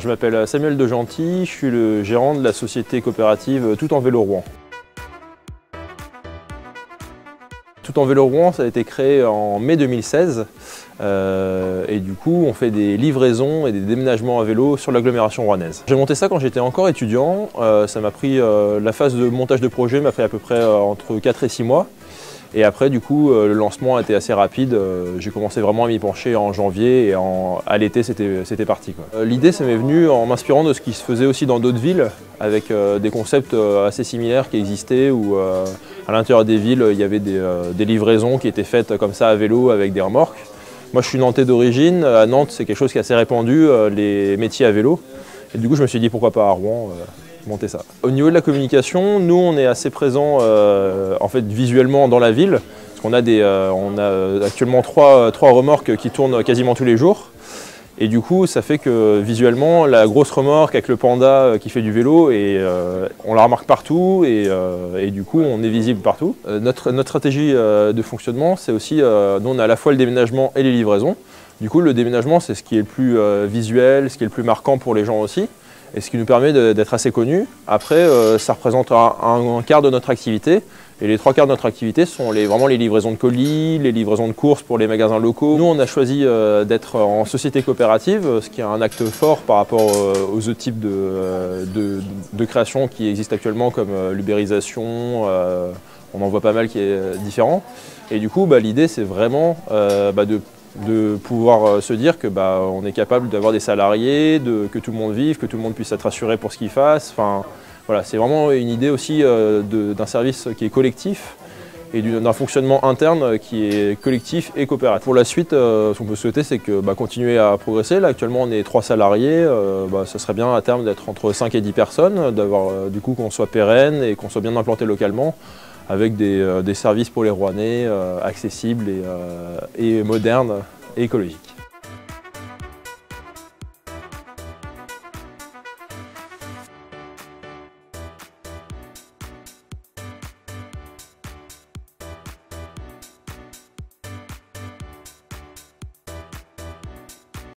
Je m'appelle Samuel De Gentil, je suis le gérant de la société coopérative Tout en Vélo Rouen. Tout en Vélo Rouen, ça a été créé en mai 2016 et du coup on fait des livraisons et des déménagements à vélo sur l'agglomération rouennaise. J'ai monté ça quand j'étais encore étudiant, ça m'a pris, la phase de montage de projet m'a pris à peu près entre 4 et 6 mois. Et après, du coup, le lancement a été assez rapide. J'ai commencé vraiment à m'y pencher en janvier et à l'été, c'était parti. L'idée, ça m'est venu en m'inspirant de ce qui se faisait aussi dans d'autres villes, avec des concepts assez similaires qui existaient, où à l'intérieur des villes, il y avait des livraisons qui étaient faites comme ça à vélo avec des remorques. Moi, je suis nantais d'origine. À Nantes, c'est quelque chose qui est assez répandu, les métiers à vélo. Et du coup, je me suis dit, pourquoi pas à Rouen monter ça. Au niveau de la communication, nous on est assez présents en fait visuellement dans la ville, parce qu'on a on a actuellement trois remorques qui tournent quasiment tous les jours. Et du coup, ça fait que visuellement, la grosse remorque avec le panda qui fait du vélo, on la remarque partout et du coup, on est visible partout. Notre stratégie de fonctionnement, c'est aussi, nous on a à la fois le déménagement et les livraisons. Du coup, le déménagement, c'est ce qui est le plus visuel, ce qui est le plus marquant pour les gens aussi, et ce qui nous permet d'être assez connus. Après, ça représente un quart de notre activité. Et les 3 quarts de notre activité sont vraiment les livraisons de colis, les livraisons de courses pour les magasins locaux. Nous, on a choisi d'être en société coopérative, ce qui est un acte fort par rapport aux autres types de créations qui existent actuellement, comme l'ubérisation. On en voit pas mal qui est différent. Et du coup, l'idée, c'est vraiment de pouvoir se dire que on est capable d'avoir des salariés, que tout le monde vive, que tout le monde puisse être assuré pour ce qu'il fasse. Enfin, voilà, c'est vraiment une idée aussi d'un service qui est collectif et d'un fonctionnement interne qui est collectif et coopératif. Pour la suite, ce qu'on peut souhaiter, c'est que continuer à progresser. Là, actuellement, on est 3 salariés. Ça serait bien à terme d'être entre 5 et 10 personnes, d'avoir du coup qu'on soit pérenne et qu'on soit bien implanté localement, avec des services pour les Rouennais accessibles et modernes et écologiques.